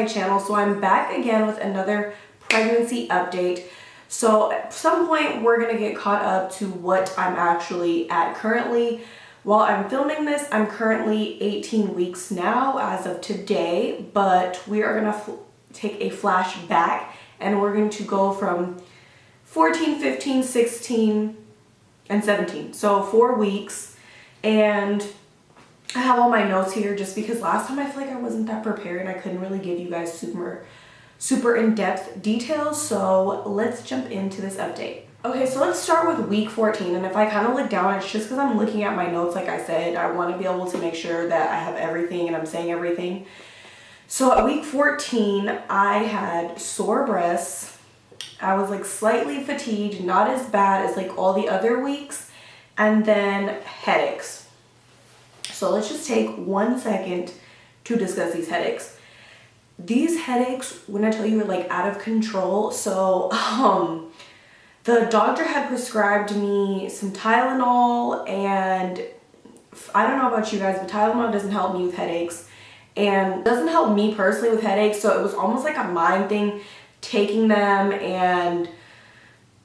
my channel. So I'm back again with another pregnancy update. So at some point we're gonna get caught up to what I'm actually at currently. While I'm filming this, I'm currently 18 weeks now as of today, but we are gonna take a flashback and we're going to go from 14, 15, 16, and 17. So 4 weeks. And I have all my notes here just because last time I feel like I wasn't that prepared and I couldn't really give you guys super in-depth details. So let's jump into this update. Okay, so let's start with week 14. And if I kind of look down, it's just because I'm looking at my notes. Like I said, I want to be able to make sure that I have everything and I'm saying everything. So at week 14, I had sore breasts. I was like slightly fatigued, not as bad as like all the other weeks, and then headaches. So let's just take 1 second to discuss these headaches. These headaches, when I tell you, are like out of control. So the doctor had prescribed me some Tylenol, and I don't know about you guys, but Tylenol doesn't help me with headaches and doesn't help me personally with headaches. So it was almost like a mind thing, taking them and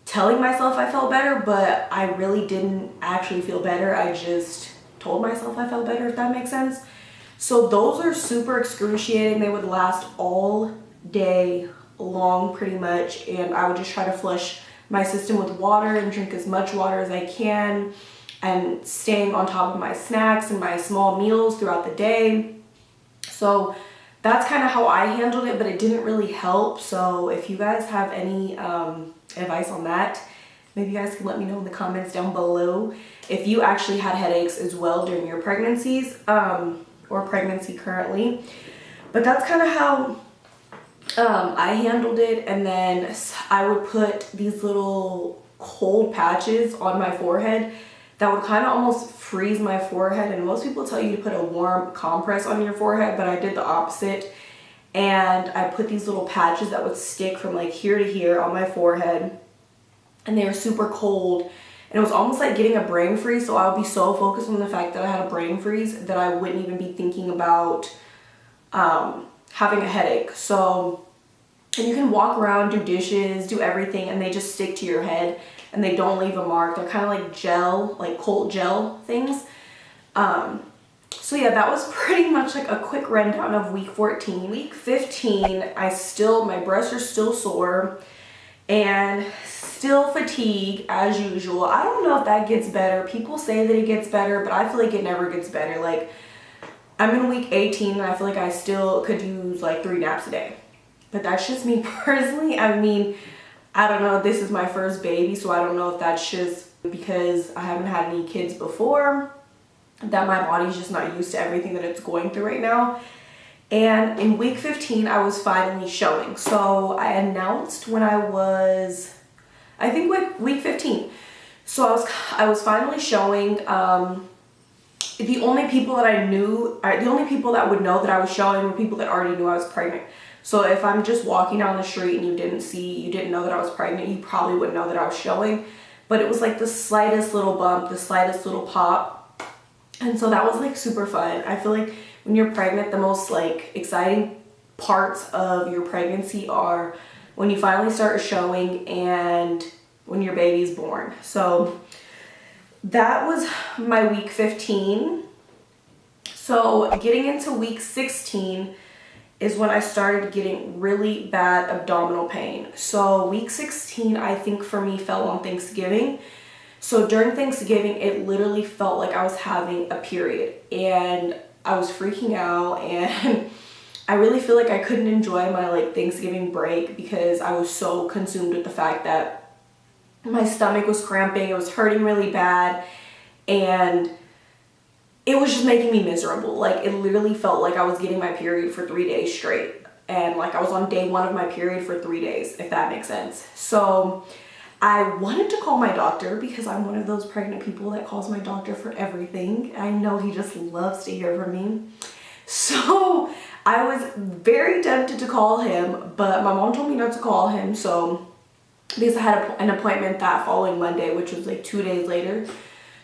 telling myself I felt better, but I really didn't actually feel better. I just told myself I felt better, if that makes sense. So those are super excruciating. They would last all day long pretty much, and I would just try to flush my system with water and drink as much water as I can and staying on top of my snacks and my small meals throughout the day. So that's kind of how I handled it, but it didn't really help. So if you guys have any advice on that, maybe you guys can let me know in the comments down below if you actually had headaches as well during your pregnancies or pregnancy currently. But that's kind of how I handled it. And then I would put these little cold patches on my forehead that would kind of almost freeze my forehead. And most people tell you to put a warm compress on your forehead, but I did the opposite. And I put these little patches that would stick from like here to here on my forehead. And they were super cold. And it was almost like getting a brain freeze. So I would be so focused on the fact that I had a brain freeze that I wouldn't even be thinking about having a headache. So, and you can walk around, do dishes, do everything, and they just stick to your head and they don't leave a mark. They're kind of like gel, like cold gel things. So yeah, that was pretty much like a quick rundown of week 14. Week 15, my breasts are still sore and still fatigue as usual. I don't know if that gets better. People say that it gets better, but I feel like it never gets better. Like, I'm in week 18 and I feel like I still could use like 3 naps a day. But that's just me personally. I mean, I don't know. This is my first baby, so I don't know if that's just because I haven't had any kids before, that my body's just not used to everything that it's going through right now. And in week 15, I was finally showing. So I announced when I was, I think week 15. So I was finally showing. The only people that I knew, the only people that would know that I was showing were people that already knew I was pregnant. So if I'm just walking down the street and you didn't know that I was pregnant, you probably wouldn't know that I was showing. But it was like the slightest little bump, the slightest little pop. And so that was like super fun. I feel like when you're pregnant, the most like exciting parts of your pregnancy are when you finally start showing and when your baby's born. So that was my week 15. So getting into week 16 is when I started getting really bad abdominal pain. So week 16, I think for me, fell on Thanksgiving. So during Thanksgiving, it literally felt like I was having a period and I was freaking out, and I really feel like I couldn't enjoy my like Thanksgiving break because I was so consumed with the fact that my stomach was cramping, it was hurting really bad, and it was just making me miserable. Like, it literally felt like I was getting my period for 3 days straight. And like I was on day 1 of my period for 3 days, if that makes sense. So I wanted to call my doctor because I'm one of those pregnant people that calls my doctor for everything. I know he just loves to hear from me. So I was very tempted to call him, but my mom told me not to call him. So because I had an appointment that following Monday, which was like 2 days later.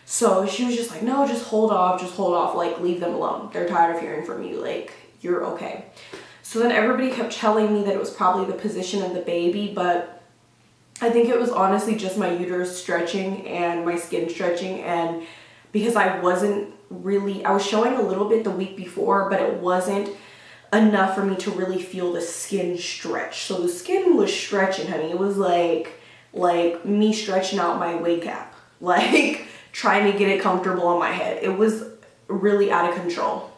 So she was just like, no, just hold off, like leave them alone. They're tired of hearing from you, like you're okay. So then everybody kept telling me that it was probably the position of the baby, but I think it was honestly just my uterus stretching and my skin stretching, and because I was showing a little bit the week before, but it wasn't enough for me to really feel the skin stretch. So the skin was stretching, honey. It was like me stretching out my wig cap, like trying to get it comfortable on my head. It was really out of control.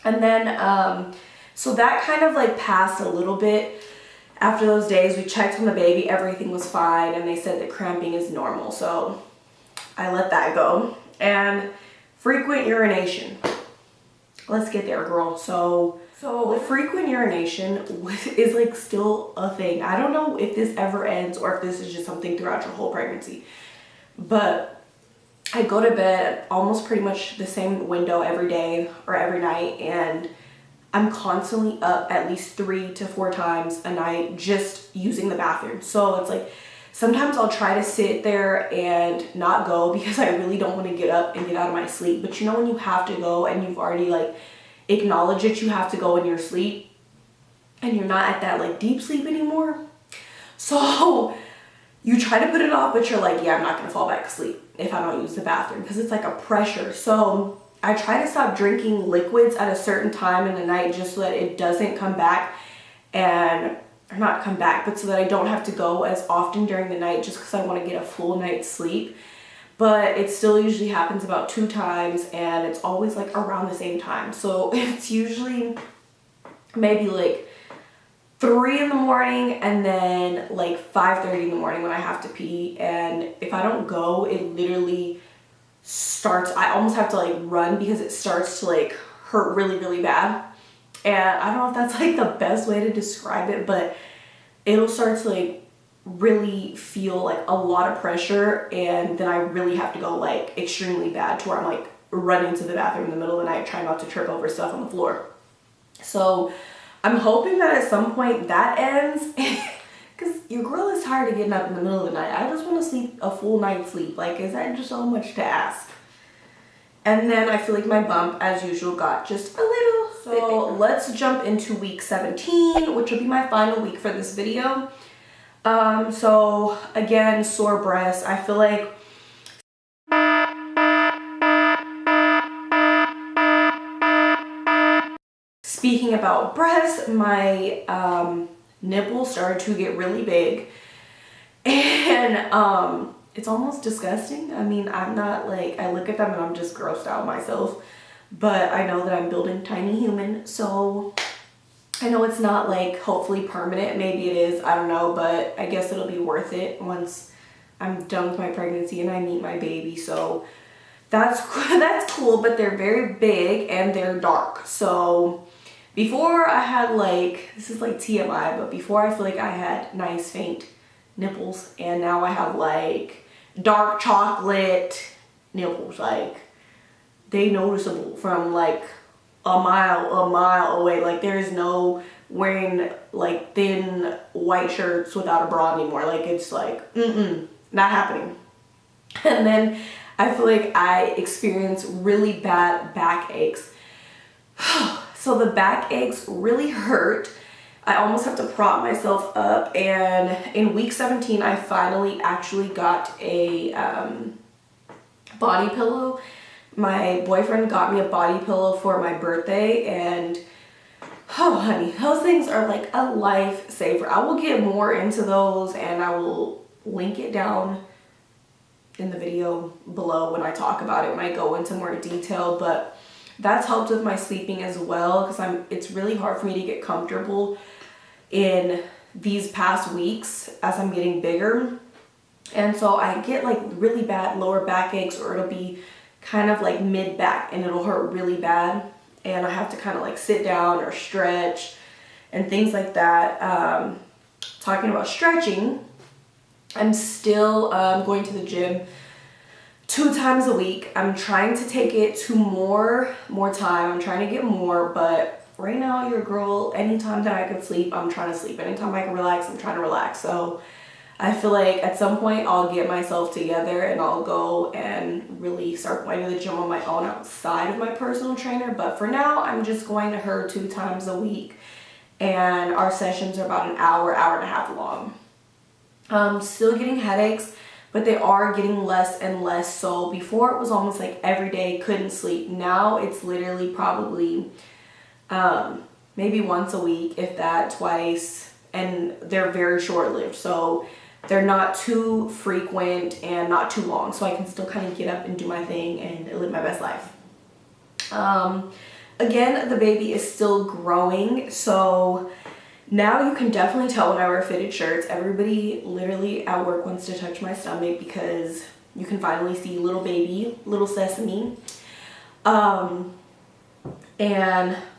And then, so that kind of like passed a little bit. After those days, we checked on the baby, everything was fine, and they said that cramping is normal. So I let that go. And frequent urination. Let's get there, girl. So frequent urination is like still a thing. I don't know if this ever ends or if this is just something throughout your whole pregnancy. But I go to bed almost pretty much the same window every day or every night, and I'm constantly up at least 3 to 4 times a night just using the bathroom. So it's like sometimes I'll try to sit there and not go because I really don't want to get up and get out of my sleep. But you know when you have to go and you've already like acknowledged it, you have to go in your sleep and you're not at that like deep sleep anymore. So you try to put it off, but you're like, yeah, I'm not going to fall back asleep if I don't use the bathroom because it's like a pressure. So I try to stop drinking liquids at a certain time in the night just so that it doesn't come back or not come back, but so that I don't have to go as often during the night just because I want to get a full night's sleep. But it still usually happens about 2 times, and it's always like around the same time. So it's usually maybe like 3 in the morning and then like 5:30 in the morning when I have to pee. And if I don't go, it literally starts, I almost have to like run because it starts to like hurt really, really bad. And I don't know if that's like the best way to describe it, but it'll start to like really feel like a lot of pressure, and then I really have to go like extremely bad to where I'm like running to the bathroom in the middle of the night trying not to trip over stuff on the floor. So I'm hoping that at some point that ends because your girl is tired of getting up in the middle of the night. I just want to sleep a full night's sleep. Like, is that just so much to ask? And then I feel like my bump, as usual, got just a little. So let's jump into week 17, which will be my final week for this video. So again, sore breasts. I feel like speaking about breasts, my nipples started to get really big, and it's almost disgusting. I mean, I'm not like, I look at them and I'm just grossed out myself, but I know that I'm building tiny human, so I know it's not like hopefully permanent. Maybe it is, I don't know, but I guess it'll be worth it once I'm done with my pregnancy and I meet my baby. So that's cool, but they're very big and they're dark. So before I had like, this is like TMI, but before I feel like I had nice faint nipples, and now I have like dark chocolate nipples. Like, they noticeable from like a mile away. Like, there's no wearing like thin white shirts without a bra anymore. Like, it's like not happening. And then I feel like I experience really bad back aches. So the back aches really hurt. I almost have to prop myself up, and in week 17 I finally actually got a body pillow. My boyfriend got me a body pillow for my birthday, and oh honey, those things are like a lifesaver. I will get more into those and I will link it down in the video below when I talk about it, when I go into more detail. But that's helped with my sleeping as well, because it's really hard for me to get comfortable in these past weeks as I'm getting bigger. And so I get like really bad lower back aches, or it'll be kind of like mid back and it'll hurt really bad, and I have to kind of like sit down or stretch and things like that. Talking about stretching, I'm still going to the gym 2 times a week. I'm trying to take it to more time. I'm trying to get more, but right now, your girl, anytime that I can sleep, I'm trying to sleep. Anytime I can relax, I'm trying to relax. So I feel like at some point I'll get myself together and I'll go and really start going to the gym on my own outside of my personal trainer. But for now, I'm just going to her 2 times a week. and our sessions are about an hour, hour and a half long. Still getting headaches, but they are getting less and less. So before it was almost like every day, couldn't sleep. Now it's literally probably maybe once a week, if that, twice, and they're very short-lived. So they're not too frequent and not too long, so I can still kind of get up and do my thing and live my best life. Again, the baby is still growing, so now you can definitely tell when I wear fitted shirts. Everybody literally at work wants to touch my stomach because you can finally see little baby, little sesame. And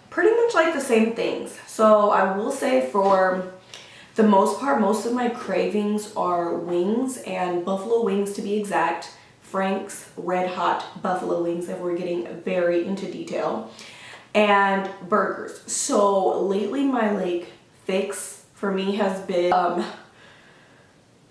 pretty much like the same things. So I will say for the most part, most of my cravings are wings, and buffalo wings to be exact. Frank's red hot buffalo wings, if we're getting very into detail, and burgers. So lately my like fix for me has been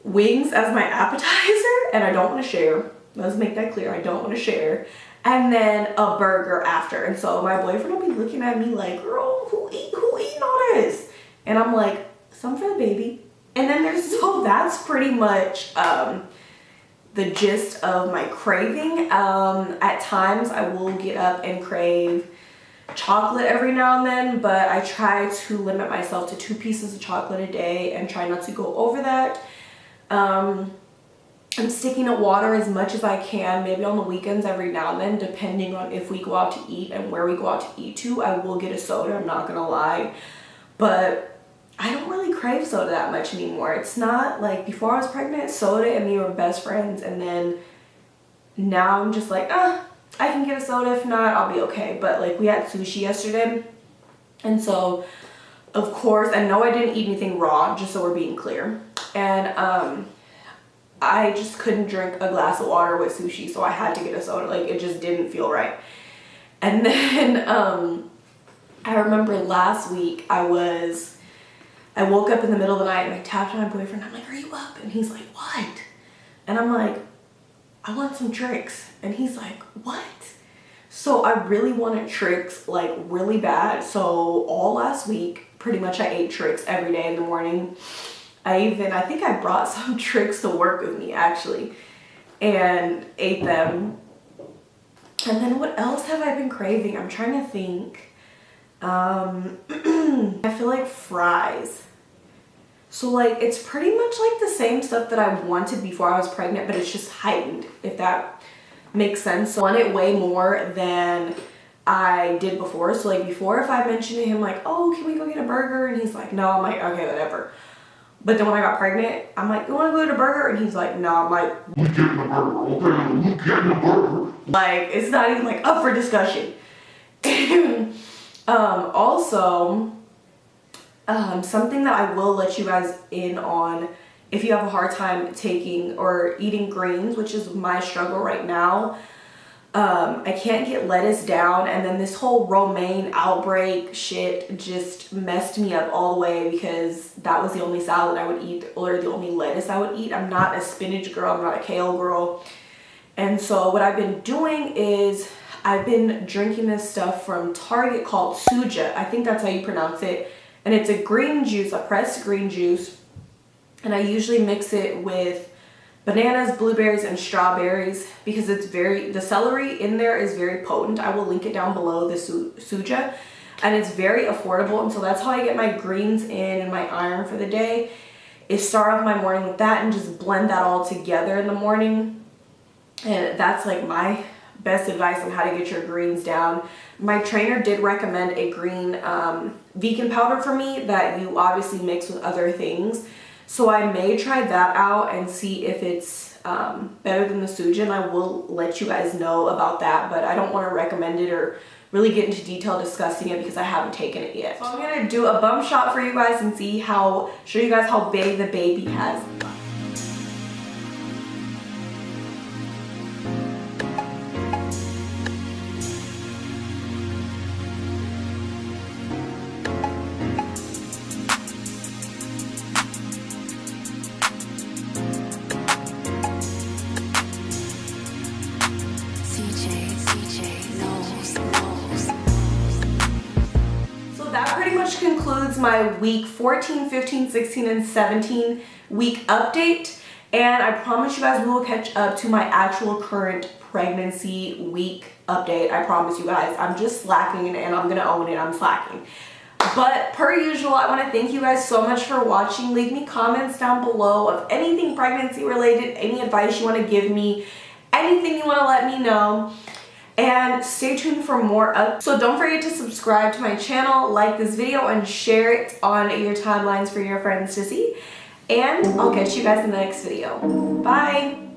wings as my appetizer, and I don't want to share. Let's make that clear, I don't want to share. And then a burger after. And so my boyfriend will be looking at me like, girl, who eating all this? And I'm like, some for the baby. And then so that's pretty much the gist of my craving. At times I will get up and crave chocolate every now and then, but I try to limit myself to 2 pieces of chocolate a day and try not to go over that. I'm sticking to water as much as I can, maybe on the weekends every now and then, depending on if we go out to eat and where we go out to eat to. I will get a soda, I'm not gonna lie, but I don't really crave soda that much anymore. It's not like before I was pregnant, soda and me were best friends, and then now I'm just like, I can get a soda, if not, I'll be okay. But like we had sushi yesterday, and so of course, and no, I didn't eat anything raw, just so we're being clear. And I just couldn't drink a glass of water with sushi, so I had to get a soda. Like, it just didn't feel right. And then I remember last week I woke up in the middle of the night and I tapped on my boyfriend. I'm like, are you up? And he's like, what? And I'm like, I want some Trix. And he's like, what? So I really wanted Trix, like really bad. So all last week, pretty much I ate Trix every day in the morning. I think I brought some Trix to work with me actually and ate them. And then what else have I been craving? I'm trying to think. I feel like fries. So like it's pretty much like the same stuff that I wanted before I was pregnant, but it's just heightened, if that makes sense. So I want it way more than I did before. So like before, if I mentioned to him like, oh, can we go get a burger? And he's like, no. I'm like, okay, whatever. But then when I got pregnant, I'm like, you want to go get a burger? And he's like, no. I'm like, we getting a burger, okay? We getting a burger. Like, it's not even like up for discussion. Also, something that I will let you guys in on, if you have a hard time taking or eating greens, which is my struggle right now, I can't get lettuce down, and then this whole romaine outbreak shit just messed me up all the way because that was the only salad I would eat, or the only lettuce I would eat. I'm not a spinach girl, I'm not a kale girl. And so what I've been doing is I've been drinking this stuff from Target called Suja. I think that's how you pronounce it. And it's a green juice, a pressed green juice. And I usually mix it with bananas, blueberries, and strawberries because it's the celery in there is very potent. I will link it down below, the Suja. And it's very affordable. And so that's how I get my greens in and my iron for the day, is start off my morning with that and just blend that all together in the morning. And that's like my best advice on how to get your greens down. My trainer did recommend a green vegan powder for me that you obviously mix with other things. So I may try that out and see if it's better than the Suja, and I will let you guys know about that, but I don't want to recommend it or really get into detail discussing it because I haven't taken it yet. So I'm going to do a bum shot for you guys and show you guys how big the baby has. includes my week 14, 15, 16, and 17 week update. And I promise you guys we will catch up to my actual current pregnancy week update. I promise you guys. I'm just slacking and I'm gonna own it. I'm slacking. But per usual, I want to thank you guys so much for watching. Leave me comments down below of anything pregnancy related, any advice you want to give me, anything you want to let me know. And stay tuned for more up. So don't forget to subscribe to my channel, like this video, and share it on your timelines for your friends to see. And I'll catch you guys in the next video. Bye!